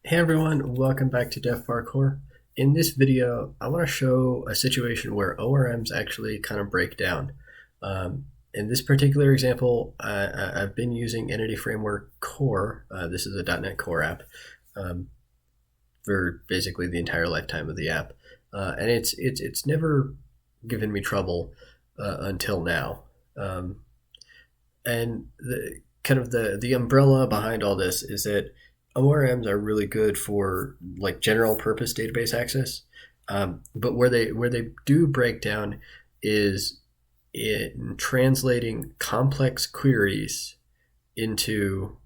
Hey everyone, welcome back to Dev Parkour. In this video, I want to show a situation where ORMs actually kind of break down. In this particular example, I've been using Entity Framework Core. This is a .NET Core app for basically the entire lifetime of the app, and it's never given me trouble until now. And the umbrella behind all this is that ORMs are really good for like general purpose database access, but where they do break down is in translating complex queries into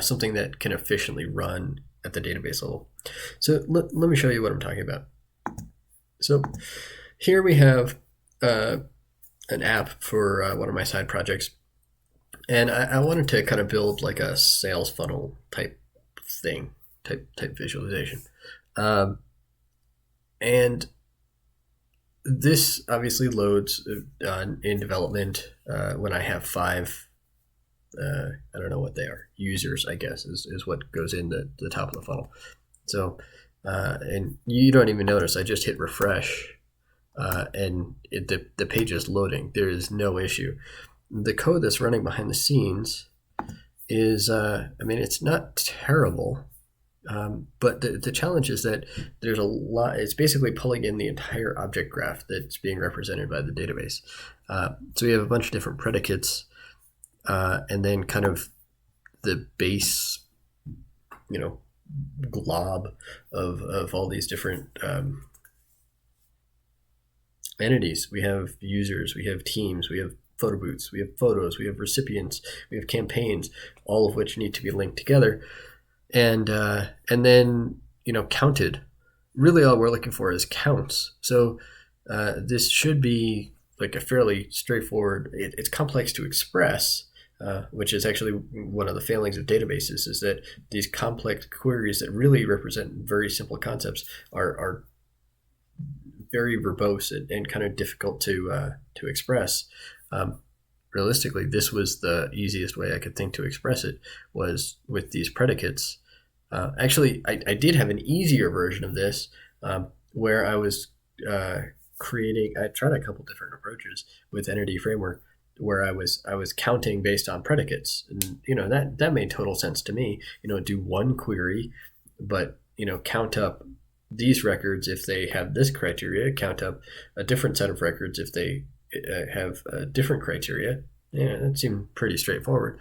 something that can efficiently run at the database level. So let me show you what I'm talking about. So here we have an app for one of my side projects. And I wanted to kind of build like a sales funnel type thing, type visualization. And this obviously loads in development when I have 5, I don't know what they are, users, I guess, is what goes in the top of the funnel. So, and you don't even notice, I just hit refresh and the page is loading. There is no issue. The code that's running behind the scenes is, it's not terrible, but the challenge is that there's a lot. It's basically pulling in the entire object graph that's being represented by the database. So we have a bunch of different predicates, and then kind of the base, glob of all these different entities. We have users, we have teams, we have photo booths, we have photos, we have recipients, we have campaigns, all of which need to be linked together, and then counted. Really, all we're looking for is counts. So this should be like a fairly straightforward. It's complex to express, which is actually one of the failings of databases. Is that these complex queries that really represent very simple concepts are very verbose and kind of difficult to express. Realistically, this was the easiest way I could think to express it, was with these predicates. Actually, I did have an easier version of this where I was creating. I tried a couple different approaches with Entity Framework, where I was counting based on predicates, and that made total sense to me. Do one query, but count up these records if they have this criteria, count up a different set of records if they have a different criteria. Yeah, that seemed pretty straightforward.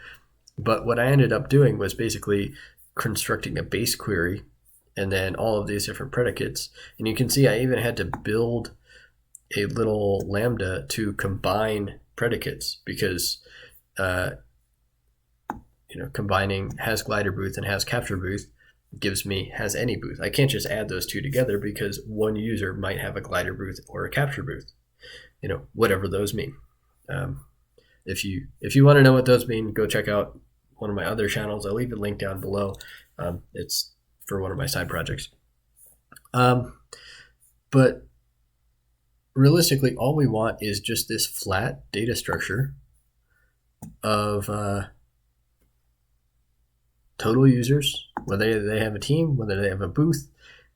But what I ended up doing was basically constructing a base query and then all of these different predicates. And you can see I even had to build a little lambda to combine predicates, because combining has glider booth and has capture booth gives me has any booth. I can't just add those two together because one user might have a glider booth or a capture booth. Whatever those mean. If you want to know what those mean, go check out one of my other channels. I'll leave a link down below. It's for one of my side projects. But realistically, all we want is just this flat data structure of total users, whether they have a team, whether they have a booth,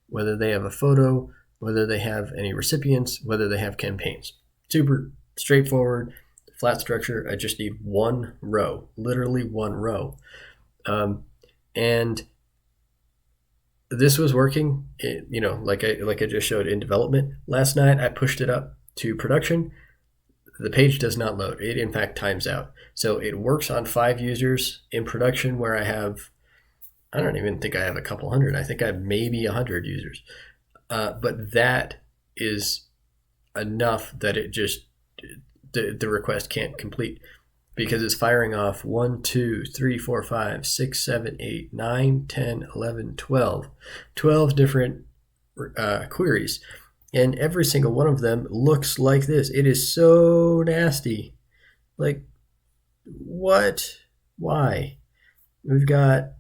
whether they have a photo, whether they have any recipients, whether they have campaigns. Super straightforward, flat structure. I just need one row, literally one row. And this was working, like I just showed in development. Last night, I pushed it up to production. The page does not load. It, in fact, times out. So it works on 5 users in production, where I don't even think I have a couple hundred. I think I have maybe 100 users. But that is enough that it just, the request can't complete, because it's firing off 1, 2, 3, 4, 5, 6, 7, 8, 9, 10, 11, 12 different queries. And every single one of them looks like this. It is so nasty. Like, what? Why? We've got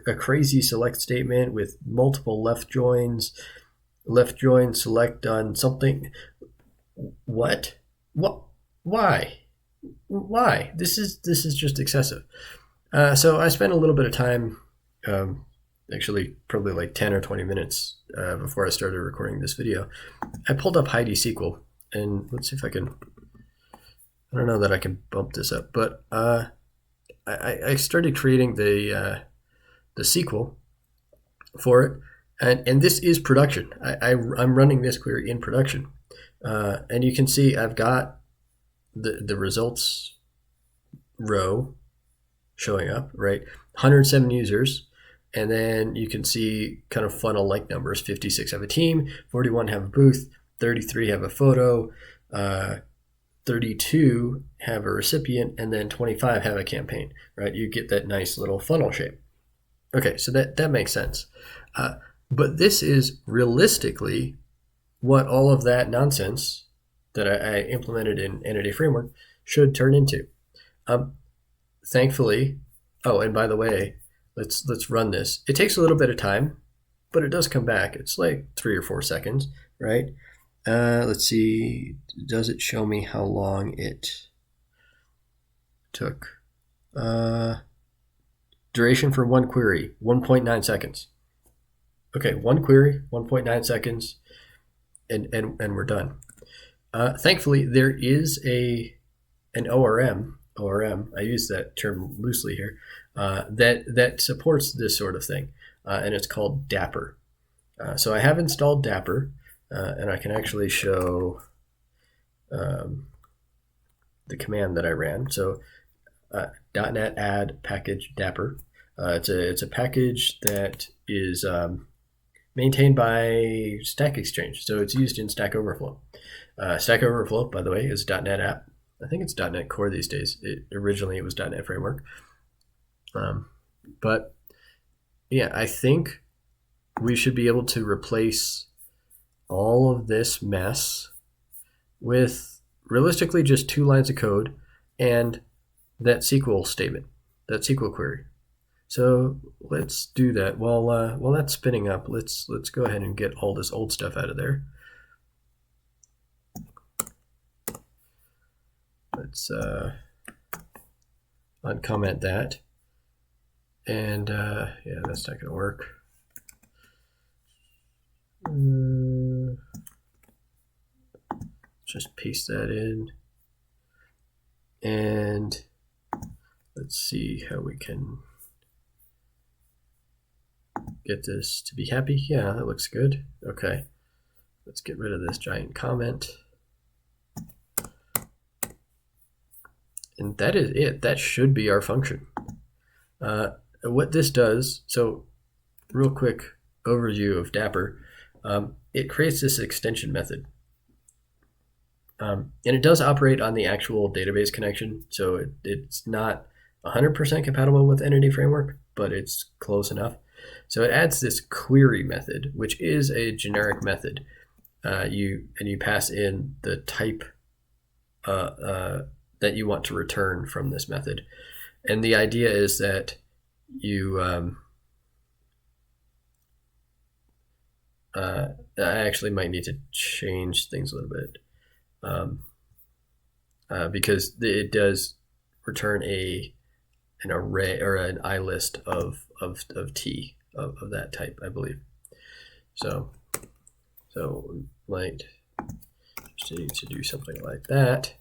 a crazy select statement with multiple left joins select on something. What? Why? This is just excessive. So I spent a little bit of time, actually probably like 10 or 20 minutes before I started recording this video. I pulled up Heidi SQL, and let's see if I can, I don't know that I can bump this up, but I started creating the SQL for it. And this is production. I'm running this query in production. And you can see I've got the results row showing up, right? 107 users. And then you can see kind of funnel like numbers. 56 have a team, 41 have a booth, 33 have a photo, 32 have a recipient, and then 25 have a campaign, right? You get that nice little funnel shape. Okay, so that makes sense. But this is realistically what all of that nonsense that I implemented in Entity Framework should turn into. Thankfully, oh, and by the way, let's run this. It takes a little bit of time, but it does come back. It's like 3 or 4 seconds, right? Let's see, does it show me how long it took? Duration for one query, 1.9 seconds. Okay, one query, 1.9 seconds, and we're done. Thankfully, there is an ORM, I use that term loosely here, that supports this sort of thing, and it's called Dapper. So I have installed Dapper, and I can actually show the command that I ran. So .NET add package Dapper. It's a package that is maintained by Stack Exchange, so it's used in Stack Overflow. Stack Overflow, by the way, is a .NET app. I think it's .NET Core these days. Originally, it was .NET Framework. But yeah, I think we should be able to replace all of this mess with realistically just 2 lines of code and that SQL statement, that SQL query. So let's do that. While that's spinning up, let's go ahead and get all this old stuff out of there. Let's uncomment that. And yeah, that's not going to work. Just paste that in. And let's see how we can get this to be happy. Yeah, that looks good. Okay, let's get rid of this giant comment. And that is it. That should be our function. What this does, so real quick overview of Dapper, it creates this extension method. And it does operate on the actual database connection, so it's not 100% compatible with Entity Framework, but it's close enough. So it adds this query method, which is a generic method. You pass in the type that you want to return from this method. And the idea is that you I actually might need to change things a little bit because it does return an array or an iList of T of that type, I believe. So might just need to do something like that.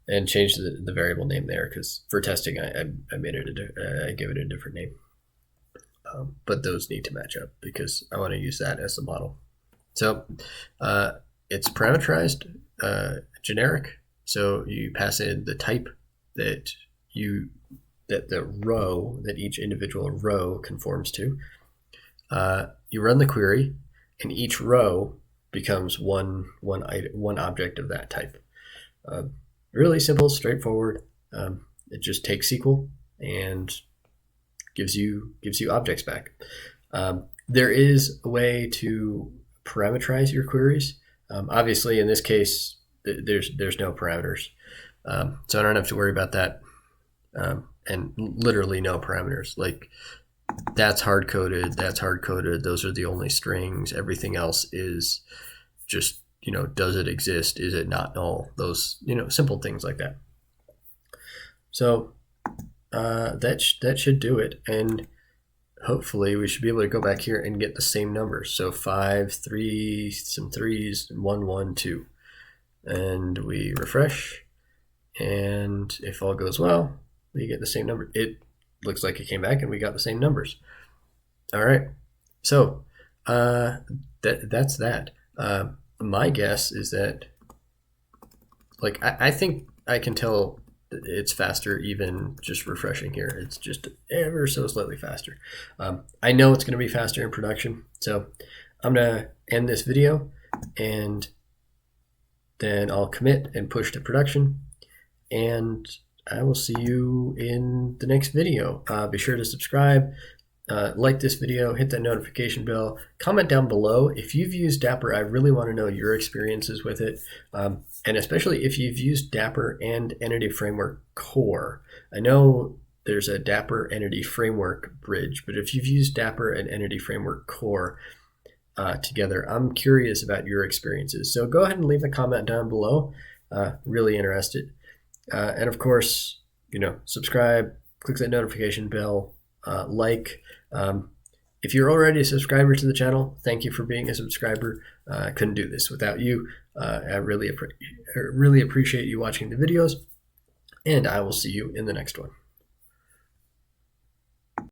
And change the variable name there, because for testing I made it I gave it a different name. But those need to match up because I want to use that as the model. So it's parameterized, generic. So you pass in the type that the row that each individual row conforms to. You run the query, and each row becomes one object of that type. Really simple, straightforward. It just takes SQL and gives you objects back. There is a way to parameterize your queries. Obviously, in this case, there's no parameters, so I don't have to worry about that. And literally no parameters. Like that's hard coded. That's hard coded. Those are the only strings. Everything else is just, does it exist? Is it not null? Those, simple things like that. So that should do it. And hopefully we should be able to go back here and get the same numbers. So 5, 3, some 3s, 1, 1, 2. And we refresh. And if all goes well, we get the same number. It looks like it came back and we got the same numbers. All right. So that's that. My guess is that, like, I think I can tell it's faster even just refreshing here. It's just ever so slightly faster. I know it's going to be faster in production. So I'm going to end this video and then I'll commit and push to production. And I will see you in the next video. Be sure to subscribe. Like this video, hit that notification bell, comment down below. If you've used Dapper, I really want to know your experiences with it, and especially if you've used Dapper and Entity Framework Core. I know there's a Dapper Entity Framework bridge, but if you've used Dapper and Entity Framework Core together, I'm curious about your experiences. So go ahead and leave a comment down below. Really interested. And of course, subscribe, click that notification bell, like. If you're already a subscriber to the channel, thank you for being a subscriber. I couldn't do this without you. I really appreciate you watching the videos, and I will see you in the next one.